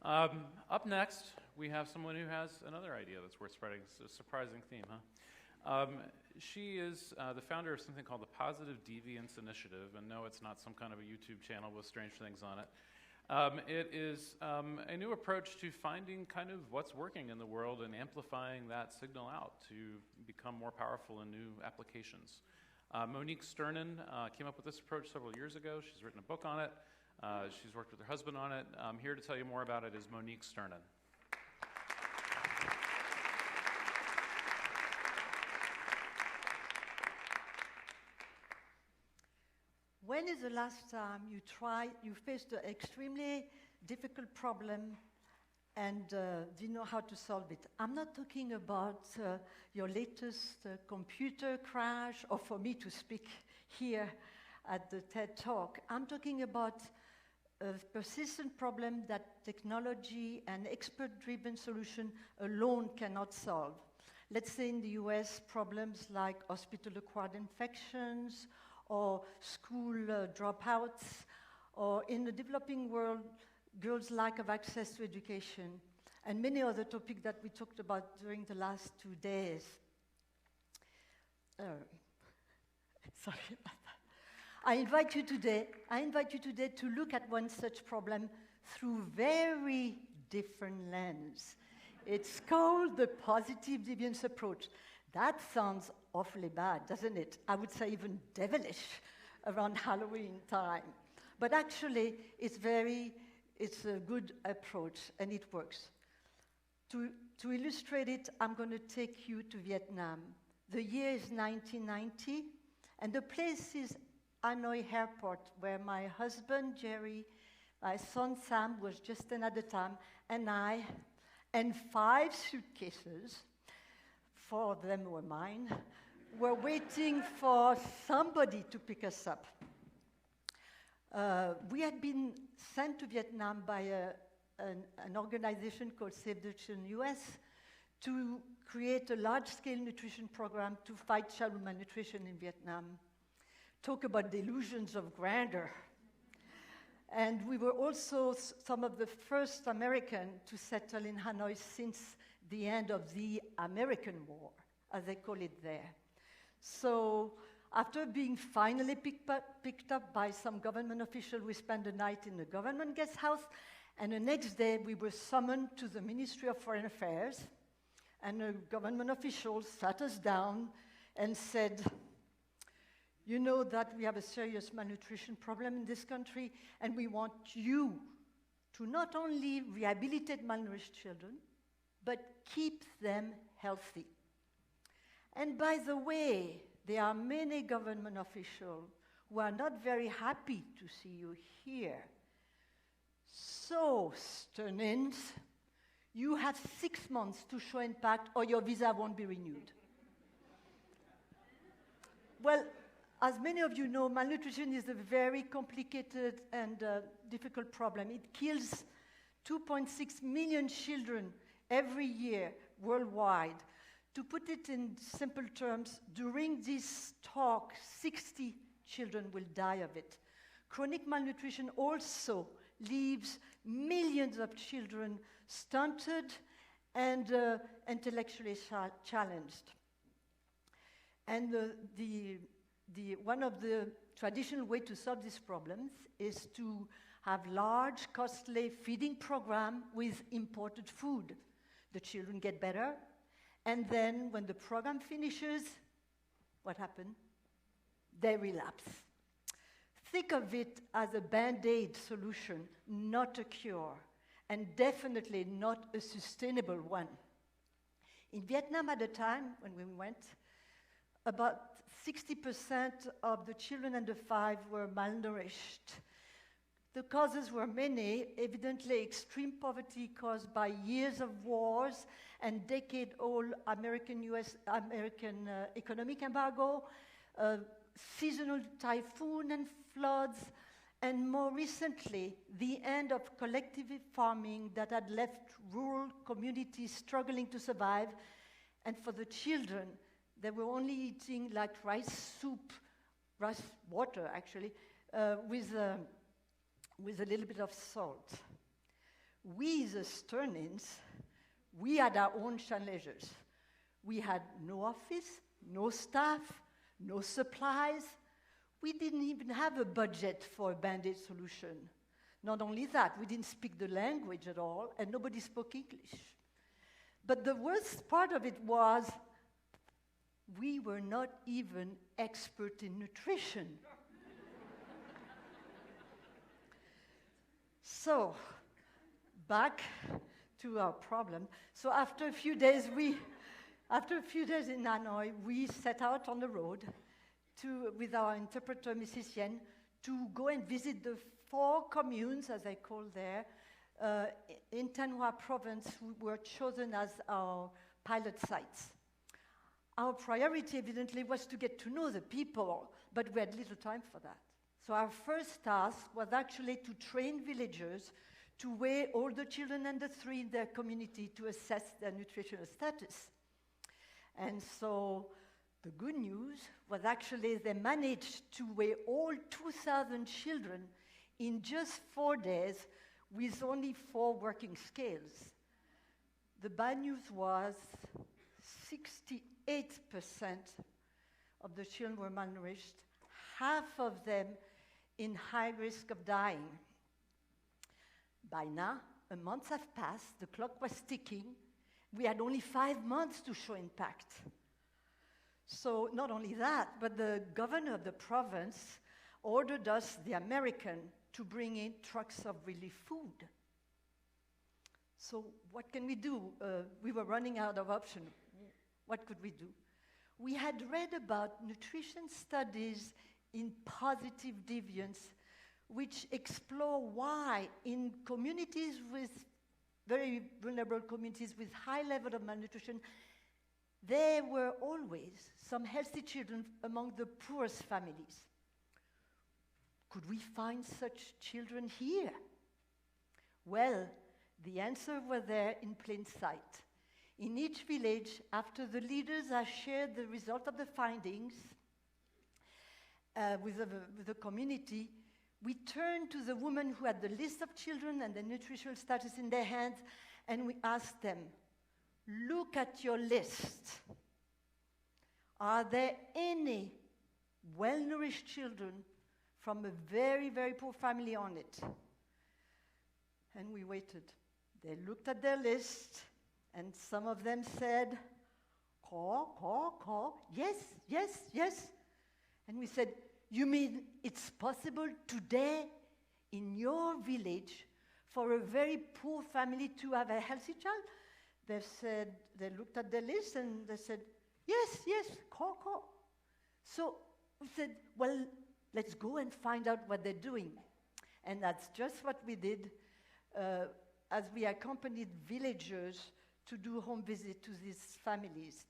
Up next, we have someone who has another idea that's worth spreading. It's a surprising theme, huh? She is the founder of something called the Positive Deviance Initiative, and no, it's not some kind of a YouTube channel with strange things on it. It is a new approach to finding kind of what's working in the world and amplifying that signal out to become more powerful in new applications. Monique Sternin came up with this approach several years ago. She's written a book on it. She's worked with her husband on it. Here to tell you more about it is Monique Sternin. When is the last time you faced an extremely difficult problem and didn't know how to solve it? I'm not talking about your latest computer crash or for me to speak here at the TED Talk. I'm talking about a persistent problem that technology and expert-driven solution alone cannot solve. Let's say in the US, problems like hospital-acquired infections or school dropouts, or in the developing world, girls' lack of access to education, and many other topics that we talked about during the last 2 days. Sorry about that. I invite you today to look at one such problem through very different lens. It's called the Positive Deviance Approach. That sounds awfully bad, doesn't it? I would say even devilish around Halloween time. But actually, it's a good approach, and it works. To illustrate it, I'm going to take you to Viet Nam. The year is 1990, and the place is Hanoi Airport, where my husband, Jerry, my son, Sam, was just in at the time, and I, and 5 suitcases, 4 of them were mine, were waiting for somebody to pick us up. We had been sent to Vietnam by an organization called Save the Children US to create a large-scale nutrition program to fight childhood malnutrition in Vietnam. Talk about delusions of grandeur. And we were also some of the first Americans to settle in Hanoi since the end of the American War, as they call it there. So after being finally picked up by some government official, we spent the night in the government guest house, and the next day we were summoned to the Ministry of Foreign Affairs, and a government official sat us down and said, "You know that we have a serious malnutrition problem in this country, and we want you to not only rehabilitate malnourished children, but keep them healthy. And by the way, there are many government officials who are not very happy to see you here. So, Sternins, you have 6 months to show impact or your visa won't be renewed." Well, as many of you know, malnutrition is a very complicated and difficult problem. It kills 2.6 million children every year worldwide. To put it in simple terms, during this talk, 60 children will die of it. Chronic malnutrition also leaves millions of children stunted and intellectually challenged. And one of the traditional ways to solve these problems is to have large, costly feeding programs with imported food. The children get better, and then when the program finishes, what happens? They relapse. Think of it as a Band-Aid solution, not a cure, and definitely not a sustainable one. In Vietnam at the time, when we went, about 60% of the children under 5 were malnourished. The causes were many, evidently extreme poverty caused by years of wars and decade-old American economic embargo, seasonal typhoon and floods, and more recently, the end of collective farming that had left rural communities struggling to survive. And for the children, they were only eating like rice soup, rice water actually, with a little bit of salt. we, the Sternins, we had our own challenges. We had no office, no staff, no supplies. We didn't even have a budget for a Band-Aid solution. Not only that, we didn't speak the language at all, and nobody spoke English. But the worst part of it was we were not even expert in nutrition. So, back to our problem. So after a few days in Hanoi, we set out on the road with our interpreter, Mrs. Yen, to go and visit the 4 communes, as I call there, in Thanh Hoa province, who were chosen as our pilot sites. Our priority, evidently, was to get to know the people, but we had little time for that. So our first task was actually to train villagers to weigh all the children under 3 in their community to assess their nutritional status. And so the good news was actually they managed to weigh all 2,000 children in just 4 days with only 4 working scales. The bad news was 68% of the children were malnourished, half of them in high risk of dying. By now, a month had passed, the clock was ticking. We had only 5 months to show impact. So not only that, but the governor of the province ordered us, the American, to bring in trucks of relief food. So what can we do? We were running out of options. What could we do? We had read about nutrition studies in Positive Deviance, which explore why in communities with very vulnerable communities with high level of malnutrition, there were always some healthy children among the poorest families. Could we find such children here? Well, the answer was there in plain sight. In each village, after the leaders had shared the result of the findings with the community, we turned to the women who had the list of children and the nutritional status in their hands, and we asked them, look at your list. Are there any well-nourished children from a very, very poor family on it? And we waited. They looked at their list, and some of them said, yes, yes, yes. And we said, you mean it's possible today in your village for a very poor family to have a healthy child? They said, they looked at the list and they said, yes, yes, So we said, well, let's go and find out what they're doing. And that's just what we did as we accompanied villagers to do home visit to these families.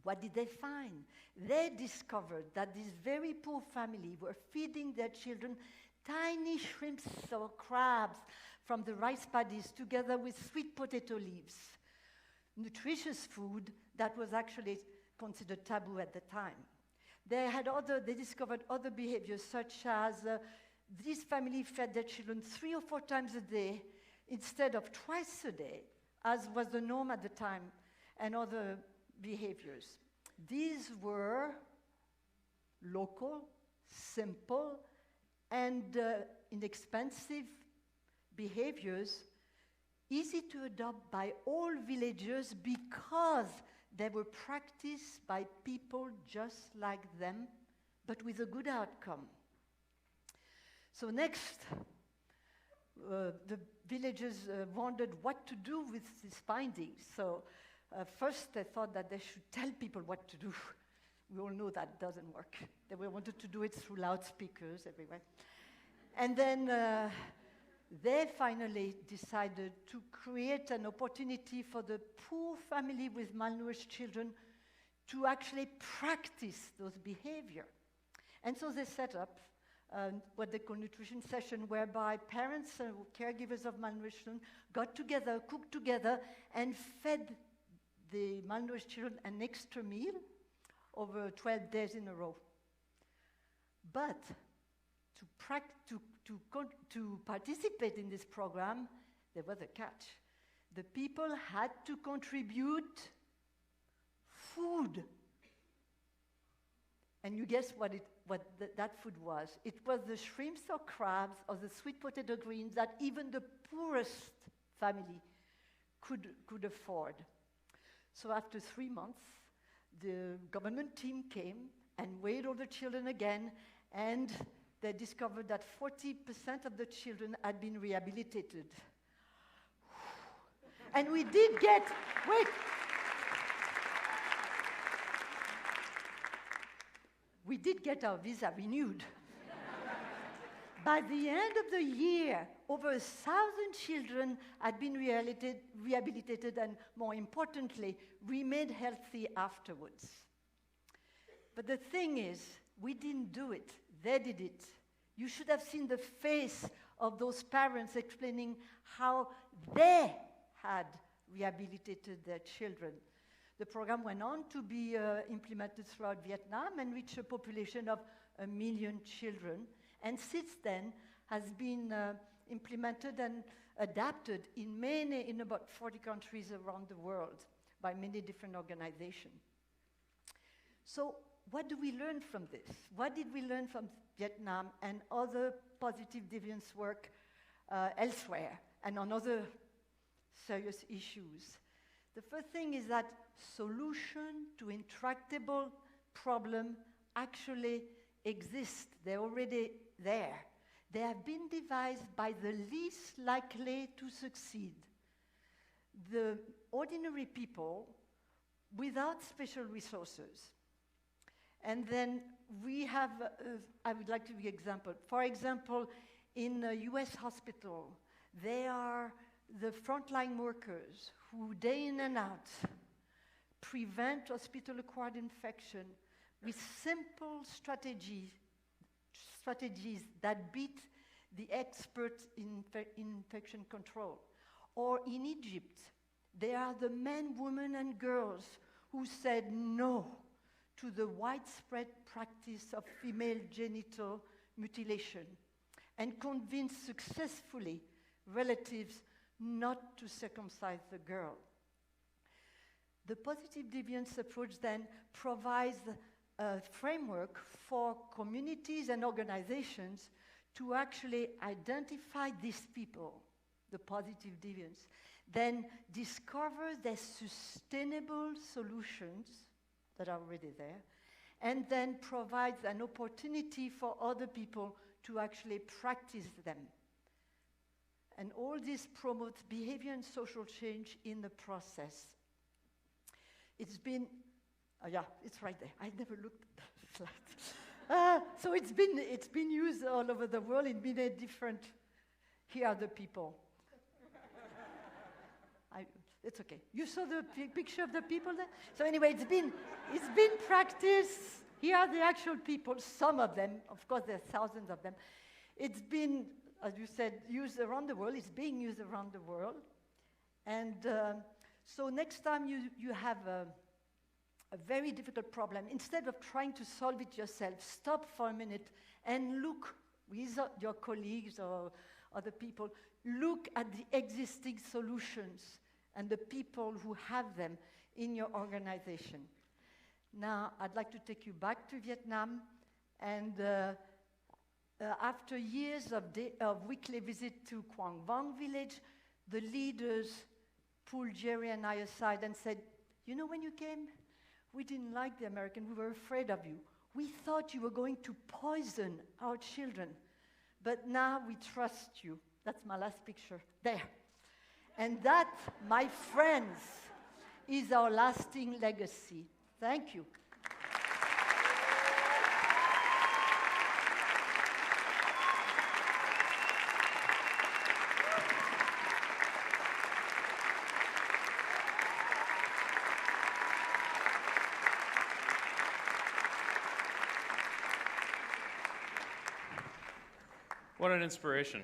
What did they find? They discovered that this very poor family were feeding their children tiny shrimps or crabs from the rice paddies together with sweet potato leaves. Nutritious food that was actually considered taboo at the time. They discovered other behaviors such as this family fed their children 3 or 4 times a day instead of twice a day, as was the norm at the time, and other behaviors. These were local, simple, and inexpensive behaviors, easy to adopt by all villagers because they were practiced by people just like them, but with a good outcome. So next, the villagers wondered what to do with these findings. So first they thought that they should tell people what to do. We all know that doesn't work. They wanted to do it through loudspeakers everywhere. And then they finally decided to create an opportunity for the poor family with malnourished children to actually practice those behaviors. And so they set up what they call nutrition session, whereby parents and caregivers of malnutrition got together, cooked together, and fed the malnourished children an extra meal over 12 days in a row. But to participate in this program, there was a catch. The people had to contribute food. And you guess what that food was? It was the shrimps or crabs or the sweet potato greens that even the poorest family could afford. So after 3 months, the government team came and weighed all the children again, and they discovered that 40% of the children had been rehabilitated. And we did get, wait, we did get our visa renewed. By the end of the year, over 1,000 children had been rehabilitated and, more importantly, remained healthy afterwards. But the thing is, we didn't do it. They did it. You should have seen the face of those parents explaining how they had rehabilitated their children. The program went on to be implemented throughout Vietnam and reached a population of 1 million children. And since then, has been implemented and adapted in about 40 countries around the world by many different organizations. So what do we learn from this? What did we learn from Vietnam and other positive deviance work elsewhere and on other serious issues? The first thing is that solution to intractable problem actually exist. They're already there. They have been devised by the least likely to succeed. The ordinary people without special resources. And then we have, I would like to give an example. For example, in a US hospital, they are the frontline workers who day in and out prevent hospital-acquired infection with simple strategies that beat the experts in infection control. Or in Egypt, they are the men, women, and girls who said no to the widespread practice of female genital mutilation and convinced successfully relatives not to circumcise the girl. The Positive Deviance Approach then provides a framework for communities and organizations to actually identify these people, the positive deviants, then discover their sustainable solutions that are already there, and then provides an opportunity for other people to actually practice them. And all this promotes behavior and social change in the process. It's been, yeah, it's right there. I never looked at the slide. So it's been used all over the world in many different, here are the people. It's okay. You saw the picture of the people there? So anyway, it's been practiced. Here are the actual people, some of them. Of course, there are thousands of them. It's been, as you said, used around the world. It's being used around the world. And so next time you have a very difficult problem, instead of trying to solve it yourself, stop for a minute and look with your colleagues or other people, look at the existing solutions and the people who have them in your organization. Now, I'd like to take you back to Vietnam, and after years of weekly visit to Quang Vong village, the leaders pulled Jerry and I aside and said, you know, when you came, we didn't like the American, we were afraid of you. We thought you were going to poison our children, but now we trust you. That's my last picture, there. And that, my friends, is our lasting legacy. Thank you. What an inspiration.